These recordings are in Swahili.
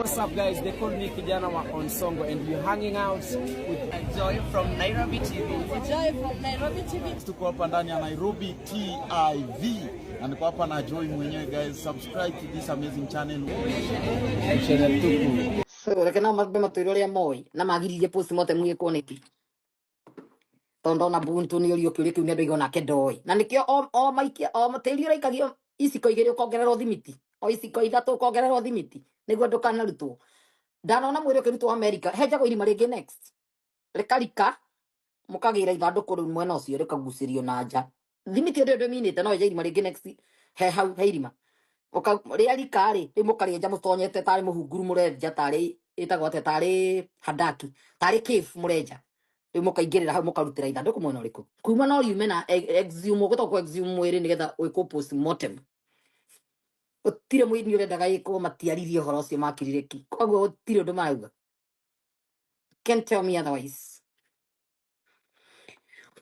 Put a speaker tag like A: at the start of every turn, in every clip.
A: What's up guys, they call me Kijana wa Onsongo and you're hanging out with Joy from Nairobi TV.
B: Joy from Nairobi TV.
C: Tuko hapa ndani ya Nairobi TV. Na niko hapa na Joy mwenyewe guys. Subscribe to this amazing channel.
A: Channel tuku.
B: So, rekena magbe matwiro ya moi na magirije Postmortem Gwikuo niki. Tondo na buntu ni uri okuri kiu nendo igona kedoi. Na nikio o maikia o materi ura ikagio isiko igiri ukongerera thimiti. O isiko ithatu ukongerera thimiti. Niguo ndukana rutwo. Ndanona mwiri ukirutwo America. Heja go irima ringi next. Rekarika mukagira ithanduku riu mwena ucio rikagucirio na nja. Thimiti ndio minite no je irima ringi next. He hau he irima. Oka ria rikari rimukari nja mutonyete tari muhunguru murenja tari itagwo ate tari hadaki tari cave murenja rimukaingirira hau mukarutira ithanduku mwena uriku kuma no riume na exhume gutoko exhume mwiri nigetha wiko postmortem utire mwini urendaga iko matiaririe horo ucio makirire ki koguo utire undu marauga. Can't tell me otherwise.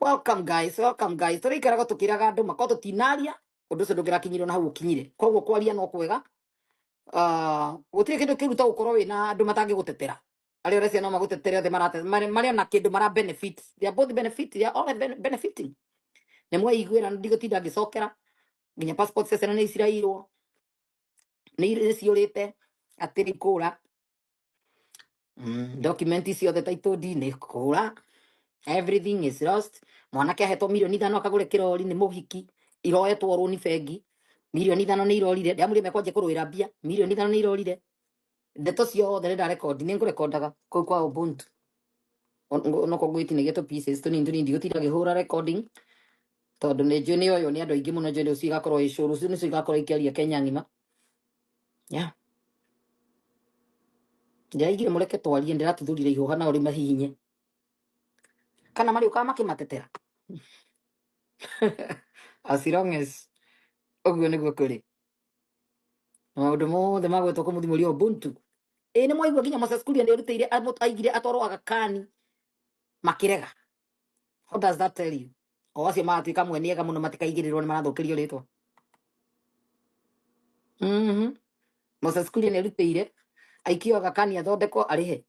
B: Welcome guys turikaraga tukiraga andu makoto tinaria undu ucio ndungirakinyirwo na hau ukinyire koguo kwaria no kwega gutire kindu kiruta gukorwo wina andu matangi gutetera ari ore ciana magutetera othe marate mari na kindu mara benefit, they are both benefit, they are all benefiting. Nemwe igwira ndigotida ngicokera nginya passport cessna ni isirairwo ni ciurite atiri kura document icio title deed ni kura, everything is lost. Mwanake ahetwo milioni 5 akagure kirori ni muhiki iroetwo runi bengi milioni 5 ni irorire ndiamuri mekwaje kuruira mbia milioni 5 ni irorire ndeto ciothe nda record ni ngurekordaga kwa Ubuntu no ko gwiti ni geto pieces to ni ndigutira gihura recording tondu ni njui ni oyo ni andu aingi muno njui ucio igakorwo i Shiru ucio ni cio igakorwo ikiaria Kenya ngima ya ndaigire mureke twarie ndiratuthurire ihuha na uri mahihinye kana mari ukama kimatetera as long as oguo niguo kuri maundu mothe magwetwo kumuthimuri Ubuntu ni mwaigua nginya Moseskuria ni urutire aigire atwarwo agakani makirega. How does that tell you? O acio magatuika mweniega muno matikaigirirwo ni marathukirio ritwa Moseskuria ni urutire aikio agakani athondekwo arihe.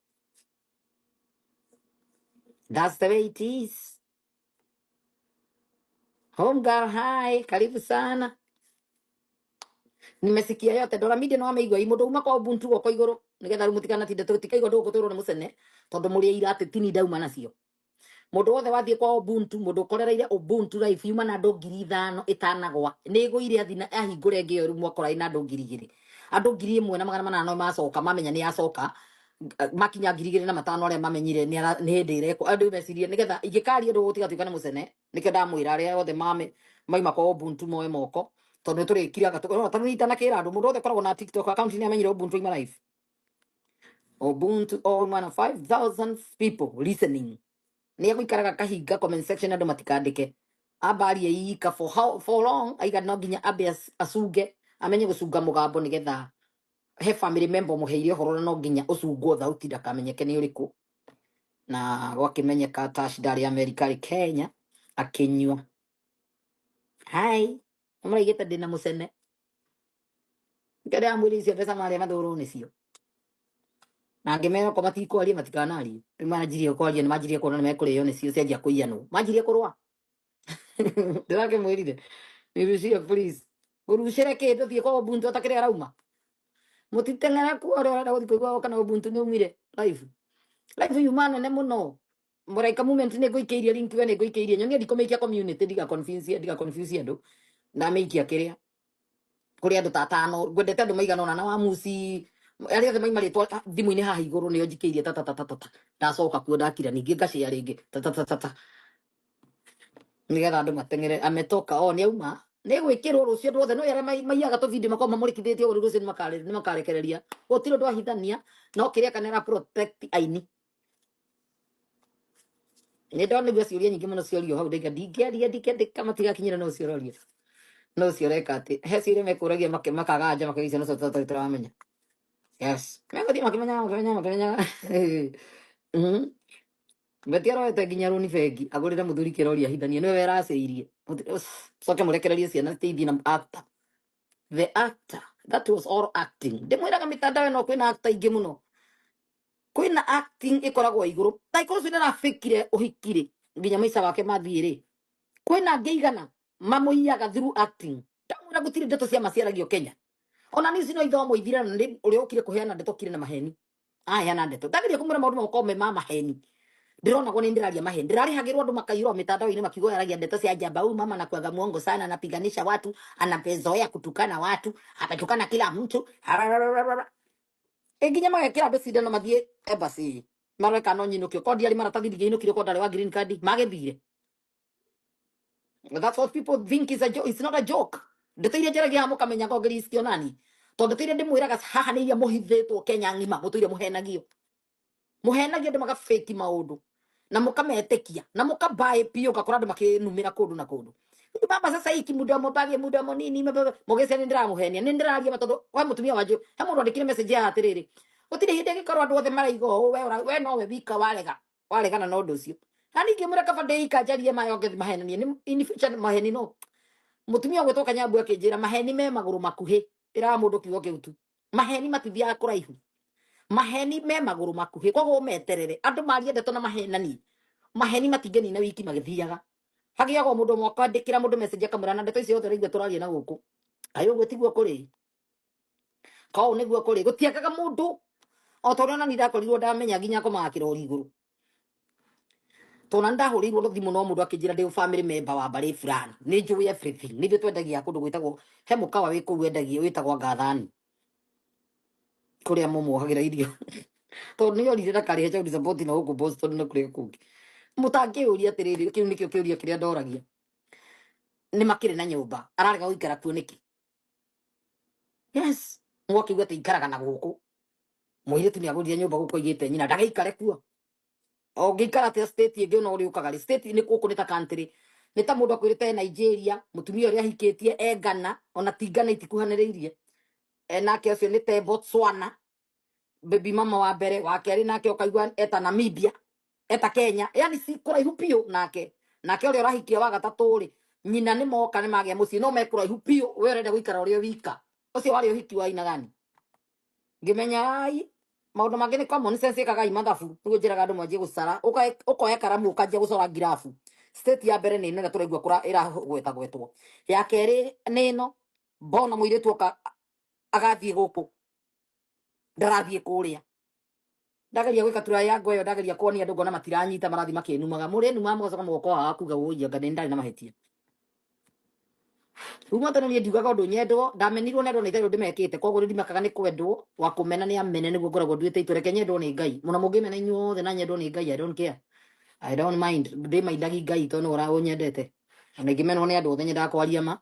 B: That's the way it is. Home girl, hi, karibu sana. Nimesikia yote Dora media no ameigwa imundu uma kwa Ubuntu go kwa iguru nigetha rumutikana tinde tutikaigwa ndu guturo ni mucene tondu muri irate tini dauma nacio mundu wothe wathie kwa Ubuntu mundu korereire Ubuntu life yuma na andu 5,000 itanagwa ni guire athina ahingure ngi yo mwakora ina andu 2,000 andu 1,800 macoka mamenya ni acoka makinya 2,500 aria mamenyire ni hindi ireko andu mecirie nigetha igikari andu gutigatuika ni mucene nikio ndamwira aria othe maima kwa Ubuntu moe moko tondu turi kiraga tukoro tanita na kira andu mundu othe koragwo na TikTok account ni amenyire Ubuntu ima live Ubuntu all man 5,000 people listening ni agikaraga kahinga comment section andu matikandike abari eika for long aiga no ginya abes asuge amenye gucunga mugambo nigetha he family member muheire horo no ginya ucungwo thauti ndakamenyeke ni uriku na gwakimenyeka tashidari America ri Kenya akinywa hi muraigete ndina mucene ngere amwiri icio pesa mari mathuru ni cio na ngimera ko matikwaria matikanari imajirie kwaria ni majirie kuona ni mekurio ni cio cianjia kuiyanwo majirie kurwa ndirake mwirire nirucia please gurucire kindu thie kwa Ubuntu atakire arauma mutitengera kuore ora guthi kuigwa kana Ubuntu ni umire live yumana ne muno Muraika movement ni guikeirie link we ni guikeirie nyonia ndikomekia community ndiga confuse andu na meikia kiria kuri andu tatano gwendete andu maigana ona na wa muci ari othe maima ritwa thimu-ini haha iguru ni njikeirie ndacoka kuo ndakira ningi ngacia ringi nigetha andu matengere ametoka o ni auma ni gwikirwo rucio andu othe no yara maiyaga to video makoma murikithitio uri rucio ni makarekereria gutiro ndwahithania no kiria kanera protect aini ni ndona igua ciuria nyingi muno ciorio hau ndingĩandika matigakinyĩra no ciororio no cioreka ati he ciuria mekuragia makaganja makagicia no tũramenya yes megothie makimenya betiaroete nginya runi bengi agurire muthuri kiroria hithanie niwe weracĩirie coke murekererie ciana teithie na actor the actor That was all acting. Ndimwiraga mitandao no kwina actor ingi muno. Kwina acting ikoragwo iguru. Taiko cina na fikire uhikire nginya maisha wake mathiire. Kwina ngeigana mamuiyaga through acting. Tamwira gutire ndeto cia maciaragio Kenya. Ona ni cino ithomo ithira ndi uri ukire kuheana ndeto kire na maheni. Heana ndeto. Ndageria kumura maundu makome ma maheni. Ndirona kwa ndiraria maheni. Ndirarihagirwo andu makairwo mitandao-ini makigoyaragia ndeto cia jamba. Huyu mama anakuaga muongo sana, anapiganisha watu, anapezoea kutukana watu, ametukana kila mtu. Nginya magekira andu cindano mathie embassy. Mareka no nyinukio kondi ari maratathi nginukire ko ndari wa green card magethire. That's what people think is a joke. It's not a joke. Ndeto iria njaragia mukamenya ngogeri icio nani. Tondu tire ndimwiraga haha ni iria muhithitwo Kenya ngima mutuire muhenagio. Muhenagio ndu maga fake maundu. Na mukametekia. Na mukabae pio gakora ndu makinumira kundu na kundu. Baba sasa hiki muda mbage muda monini mogese ndiramuhenia ndiragia matondu wa mutumia waju he mundu andikire message ya atiriri utire hinde gikorwa andu othe maraigo we no we wika waregana na undu ucio na ningi mureka bande ikanjarie mayongethi mahenanie in future maheni no mutumia gwetwo Kanyambu akinjira maheni me maguru makuhi ira mundu kiugo kiutu maheni matithia kuraihu maheni me maguru makuhi koguo meterere andu marie ndeto na mahenani maheni matingeni na wiki magithiaga hagiago mundu mwakandikira mundu message akamurana ndeto icio othe raigwe turarie na guku ayo gutiguo kuri kau niguo kuri gutiakaga mundu o torona ni ndakorirwo ndamenya ginya komakira origuru tona ndahurirwo thimu no mundu akinjira ndi family member wa bari fulani ni njui everything ni twendagia kundu gwitagwo he mukawa wi ku wendagia witagwo Ngathani kuria mumuhagira irio tondu ni yorire ndakari hecha support na huko Boston na kuria kungi mutangiuria atiriri kiu nikio kiuria kiria ndoragia ni makire na nyumba ararega guikara kuo niki yes mwakiuga te ikaraga na guku muiretu ni agurire nyumba guko igite nyina ndagaikare kuo o ngikara te state ingi no uri ukaga state ni kuku ni ta country ni ta mundu akwirite Nigeria mutumia uria hikitie Ghana ona tingana itikuhaniriirie nake acio ni te Botswana baby mama wa mbere wa keri nake ukaigwa eta Namibia eta Kenya yani si kuraihu pio nake uria urahikia wa gatatu ri nyina ni moka ni magia muci no mekuraihu pio we urenda guikara uria wika ucio wari uhiki wa ina gani ngimenya ai maundu mangi ni common sense ikaga imathabu nigo njiraga andu mwanjie gucara ukoya karamu ukajia gucora girafu state ya mbere ni nene turaigua kura gwetwo ya keri nino bona muiretu oka agathie guku ndarathie kuria ndageria gwika tura ya ngoyo ndageria kuonia andu ngona matiranyita marathi makinumaga murenu mamocoka mugoko wa kuga uyaga ndari na mahetia uma tano ni ndiugaga undu nyendwo ndamenirwo nendo ni thayo ndimekite koguo ndimakaga ni kwendwo wa kumena ni amene niguo ngoragwo nduite itureke nyendwo ni Ngai muno mungimena inyuothe na nyendwo ni Ngai I don't mind ndimaindagi Ngai tono ora unyendete na ngimenwo ni andu othe nyendaga kwaria ma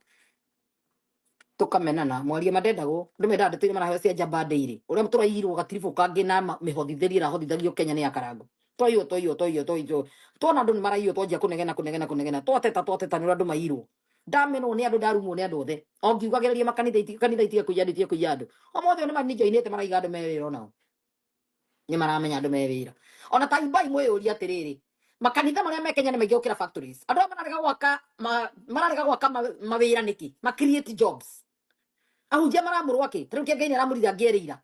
B: tukamenana mwaria madendagwo ndimenda ndetire marahe cia jamba ndeire uria turairwo gatirifu kangi na mihothitheri rahothithagio Kenya ni akarangu toyo tona andu ni maraiywo tonjia kunegena twateta ni andu mairwo ndamenwo ni andu ndarumwo ni andu othe ongiugagereria makanitha itie kuya andu omothe ni maninja inete maraiga andu mewira onao ni maramenya andu mewira ona taimbai mwiyuria atiriri makanitha maria me Kenya ni maigio kira factories andu mararega gwaka mawira niki ma create jobs ahunjia maramurwa ki riu Kiengei ni aramurira ngierira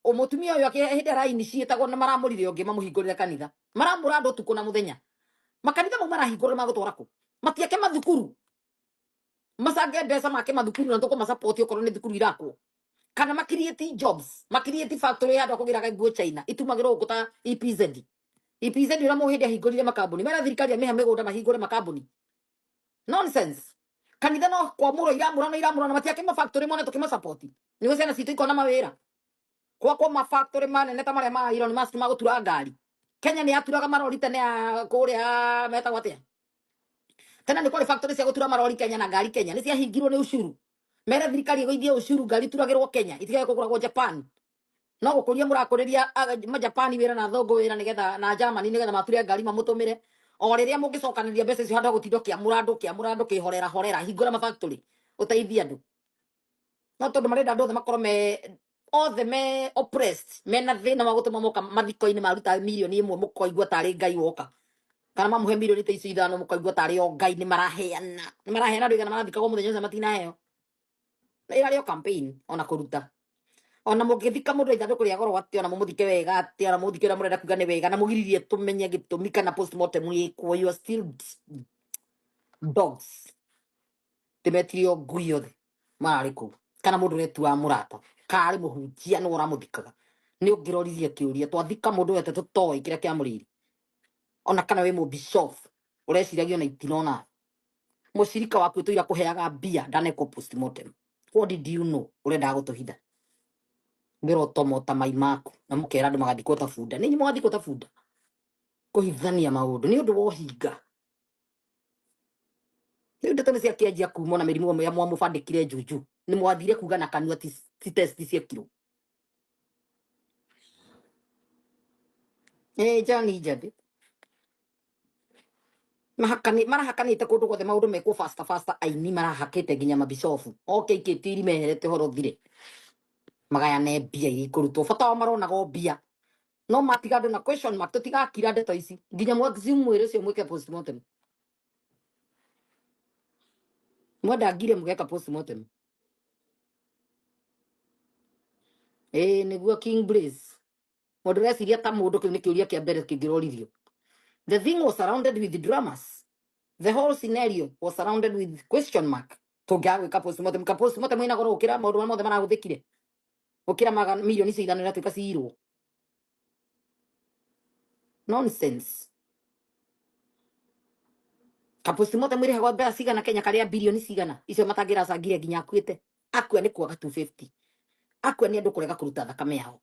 B: umutumia uyu akihinde raini cietagwo na maramurire ungi mamuhingurire kanitha maramura andu tuku na muthenya makanitha mau marahingurire magutwara ku matiake mathukuru masange mbeca make mathukuru na tuko support okorwo ni thukuru irakwo kana ma create jobs ma create factory andu akugiraga nguo China itumagirwo guta EPZ ura muhinde ahingurire makambuni mera thirikari ameha migunda mahingure makambuni nonsense kanitha no kwa muro iramura na matiake ma factory mone tukima support ni wese na situ ikona mawira kwa ma factory manene ta maria ma Elon Musk magutura ngari Kenya ni aturaga marori tene ya kuria meta gwatia tena ni kwa factory cia gutura marori Kenya na ngari Kenya ni cia hingirwo ni ushuru mera thirikari igoithie ushuru ngari turagirwo Kenya itige kuguragwo Japan no gukuria murakuriria ma Japan wira na thongo wira nigetha na Germany nigetha mature ngari mamutumire o riria mungicokaniria mbeca icio handa gutindokia murando kihorera hingura ma factory uteithia andu no tondu marenda andu othe makorwo othe me oppressed mena thina wa gutuma moka mathiko-ini maruta milioni imwe mukoigua tari Ngai woka kana mamuhe milioni ta icio ithano mukoigua tari o Ngai ni maraheana andu igana marathikagwo muthenya ucio matinaheo na ira rĩo campaign ona kũruta ona mũngĩthika mũndũ ithandũkũ rĩa goro atĩ ona mũmũthike wega atĩ ona mũthike ũrĩa mũrenda kuga nĩ wega na mũgiririe tũmenye gĩtũmi kana postmortem ĩkwo, you are still dogs ndĩmetirio ngui othe mararĩ kũu kana mũndũ ũretua mũrata karĩ mũhunjia nĩ ũramũthikaga nĩ ũngĩroririe kĩũria twathika mũndũ wete tũtoĩ kĩrĩa kĩamũrĩire ona kana wĩ mũbishop ũreciragio na itinona mũcirika waku tũira kũheaga mbia ndanekwo postmortem. What did you know ũrenda gũtũhitha ngĩro tomota mai maku na mũkera andũ magathikwo ta bunda nĩ mwathikwo ta bunda kũhithania maũndũ nĩ ũndũ wa ũhinga nĩ ndeto nĩ ciakĩanjia kuuma na mĩrimũ ya mwamũbandĩkire njuju nĩ mwathire kuga na kanua ti test ciekirwo Johnny Jabe marahakanĩte kũndũ guothe maũndũ mekwo fasta aini marahakĩte nginya mabicobu okay kĩtiri meherete horo thire magayane mbia iria ikũrutwo bata wa maronaga mbia no matiga andũ na question mark tũtigakira ndeto ici nginya mwezi mwĩrĩ ũcio mwĩke postmortem mwenda ngire mũgeka postmortem nĩguo King Blaze mũndũ reciria ta mũndũ kĩu nĩ kĩũria kĩa mbere kĩngĩroririo. The thing was surrounded with dramas. The whole scenario was surrounded with question mark. Tũngĩagwĩka postmortem ka postmortem ĩna goro gũkĩra maũndũ marĩa mothe marahũthĩkire gũkĩra milioni cia ithano iratuĩka ciirwo nonsense. Ka postmortem ĩrĩhagwo mbeca cigana Kenya karĩa bilioni cigana icio matangĩracangire nginya akuĩte akua nĩ kwaga 250 akua nĩ andũ kũrega kũruta thakame yao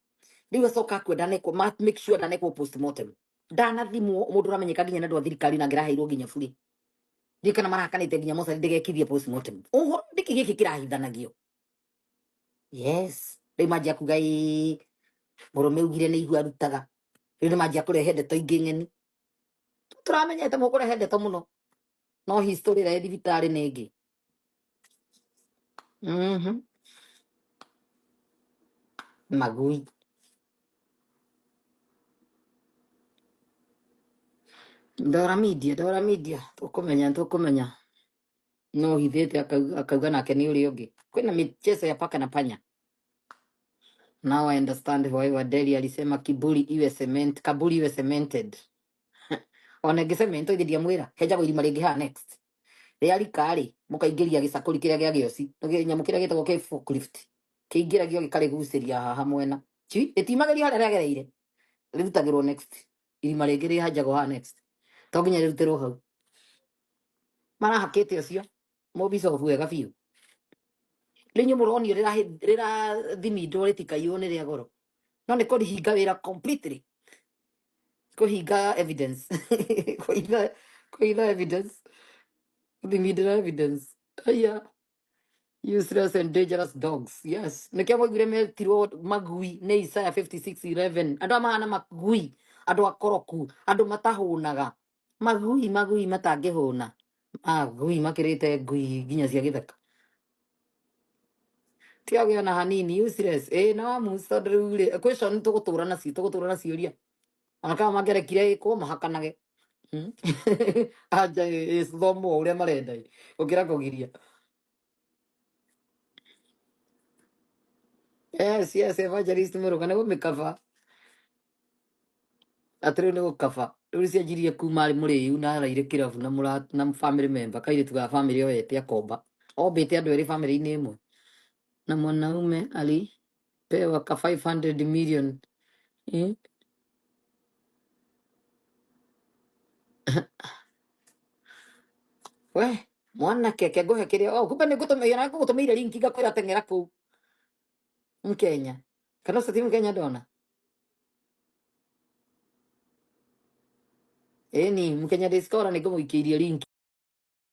B: rĩu acoka akua ndanekwo make sure ndanekwo postmortem ndanathimwo mũndũ ũramenyeka nginya na andũ a thirikari na ngĩraheirwo nginya bure ndikana marakanĩte nginya mũcari ndĩgekithie postmortem ũhoro ndĩkĩ gĩkĩ kĩrahithanagio yes rĩu manjia kuga mũrũme ugire nĩ igua arutaga rĩu nĩ manjia kũrehe ndeto ingĩ ng'eni tũramenyete mũkũrehe ndeto mũno no history ĩrĩa thibitarĩ nĩ ĩngĩ magui ndora media tũkũmenya no hithĩte akauga nake nĩ ũrĩa ũngĩ kwĩna michezo ya paka na panya. Now I understand why Wadeli alisema kaburi iwe cemented ona ngĩcemento ithiria mwĩra henjagwo irima rĩngĩ haha next rĩa rikari mũkaingĩria gĩcakũri kĩrĩa gĩa gĩoci nyamũ kĩrĩa gĩtagwo kĩ forklift kĩingĩragio gĩkarĩgucĩria haha mwena ĩtiumagĩrio harĩa rĩagereire rĩrutagĩrwo next irima rĩngĩ rĩhanjagwo haha next to nginya rĩrutĩrwo hau marahakĩte ũcio mũbicobu wega biũ rĩnyũ mũronio rĩrathimindwo rĩtikaiywo nĩ rĩa goro no nĩ kũrĩhinga wĩra completely kũhinga evidence kũhitha evidence thimindĩra evidence aya useless and dangerous dogs yes nĩkĩo mwaiguire metirwo magui nĩ Isaiah 56:11 andũ amahana magui andũ akoroku andũ matahũnaga magui matangĩhũna magui makĩrĩte ngui nginya cia gĩthaka tiagĩa na hanini useless na musa ndĩrugire question tũgũtũũra na ciũria ona kama mangĩrekire ĩkwo mahakanage anja thomo ũrĩa marenda ũkĩra kũgiria yes evangelist mũrũga nĩ gũmĩkaba atĩrĩu nĩ gũkaba rĩu cianjirie kuma arĩ mũrĩu na araire kĩrabu na family member kairĩtu ga family yoete akomba ombĩte andũ erĩ family-inĩ ĩmwe na mwanaume alipewa ka 500 million we mwana keke ngũhe kĩrĩa kumbe nĩ ngũtũmĩire link ngakwĩra teng'era kũu Mkenya kana ũcio ti Mkenya ndona ni Mkenya Discover nĩ ngũmũikĩirie link